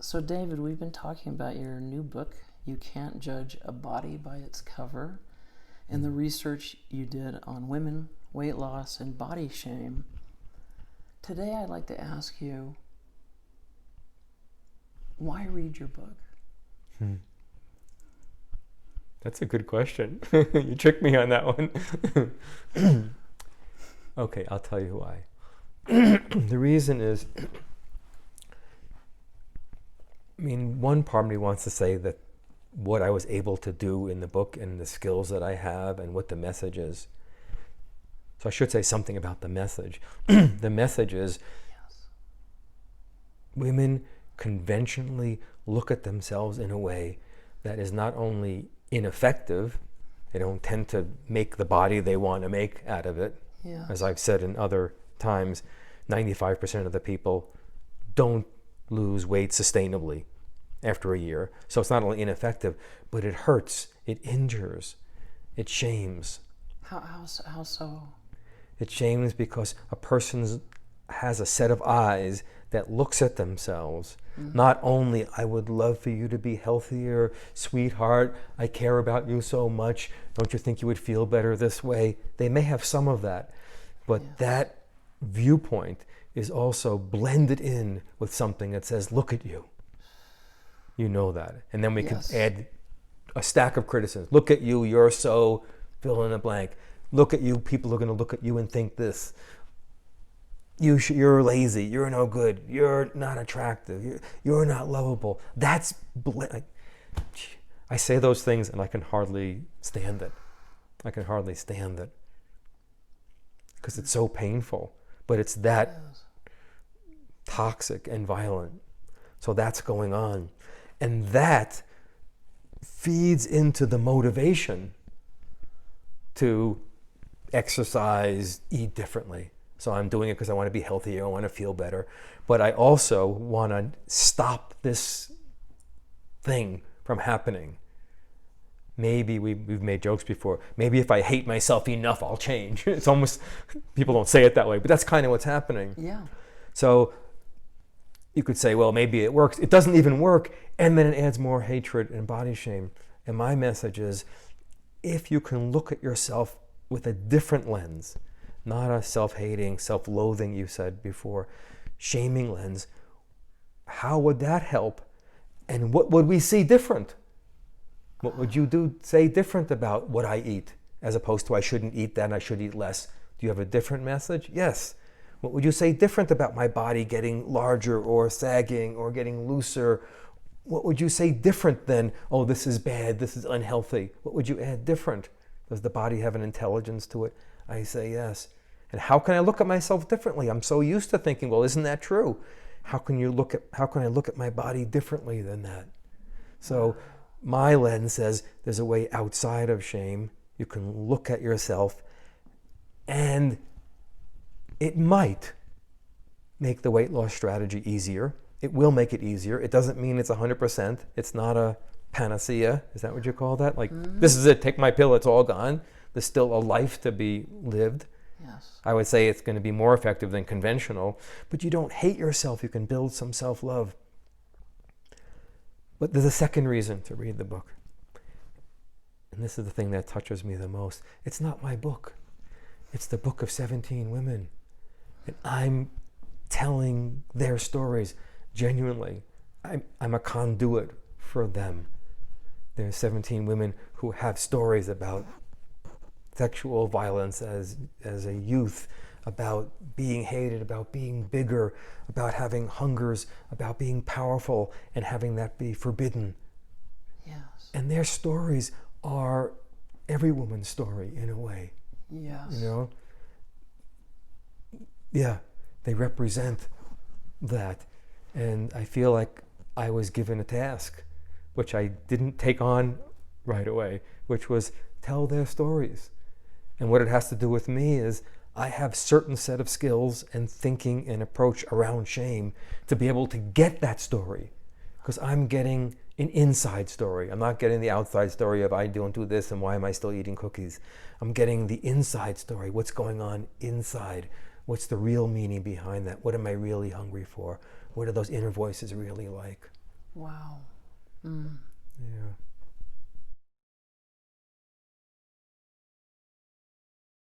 So, David, we've been talking about your new book, You Can't Judge a Body by Its Cover, and the research you did on women, weight loss, and body shame. Today, I'd like to ask you, why read your book? That's a good question. You tricked me on that one. Okay, I'll tell you why. The reason is, one part of me wants to say that what I was able to do in the book and the skills that I have and what the message is. So I should say something about the message. The message is, women conventionally look at themselves in a way that is not only ineffective, they don't tend to make the body they want to make out of it. Yes. As I've said in other times, 95% of the people don't lose weight sustainably after a year. So it's not only ineffective, but it hurts, it injures, it shames. How so? It shames because a person has a set of eyes that looks at themselves. Not only, I would love for you to be healthier, sweetheart, I care about you so much, don't you think you would feel better this way? They may have some of that, but that viewpoint is also blended in with something that says, look at you. You know that. And then we can add a stack of criticisms. Look at you, you're so fill in the blank. Look at you, people are going to look at you and think this. You're lazy, you're no good, you're not attractive, you're not lovable. I say those things and I can hardly stand it. Because it's so painful, but it's that toxic and violent. So that's going on. And that feeds into the motivation to exercise, eat differently. So I'm doing it because I want to be healthier, I want to feel better. But I also want to stop this thing from happening. Maybe we've made jokes before. Maybe if I hate myself enough, I'll change. It's almost, people don't say it that way, but that's kind of what's happening. Yeah. So you could say, well, maybe it works. It doesn't even work. And then it adds more hatred and body shame. And my message is, if you can look at yourself with a different lens, not a self-hating, self-loathing, you said before, shaming lens, how would that help? And what would we see different? What would you say different about what I eat, as opposed to I shouldn't eat that and I should eat less? Do you have a different message? Yes. What would you say different about my body getting larger or sagging or getting looser? What would you say different than, oh, this is bad, this is unhealthy? What would you add different? Does the body have an intelligence to it? I say yes. And how can I look at myself differently? I'm so used to thinking, well, isn't that true? How can I look at my body differently than that? So my lens says there's a way outside of shame. You can look at yourself, and it might make the weight loss strategy easier. It will make it easier. It doesn't mean it's 100%. It's not a panacea. Is that what you call that? Like, this is it, take my pill, it's all gone. There's still a life to be lived. Yes. I would say it's going to be more effective than conventional, but you don't hate yourself. You can build some self-love. But there's a second reason to read the book. And this is the thing that touches me the most. It's not my book. It's the book of 17 women. And I'm telling their stories genuinely. I'm a conduit for them. There are 17 women who have stories about sexual violence as a youth, about being hated, about being bigger, about having hungers, about being powerful and having that be forbidden. Yes. And their stories are every woman's story in a way. Yes. You know? Yeah, they represent that. And I feel like I was given a task, which I didn't take on right away, which was tell their stories. And what it has to do with me is I have certain set of skills and thinking and approach around shame to be able to get that story. Because I'm getting an inside story. I'm not getting the outside story of I don't do this and why am I still eating cookies. I'm getting the inside story. What's going on inside? What's the real meaning behind that? What am I really hungry for? What are those inner voices really like? Wow. Mm.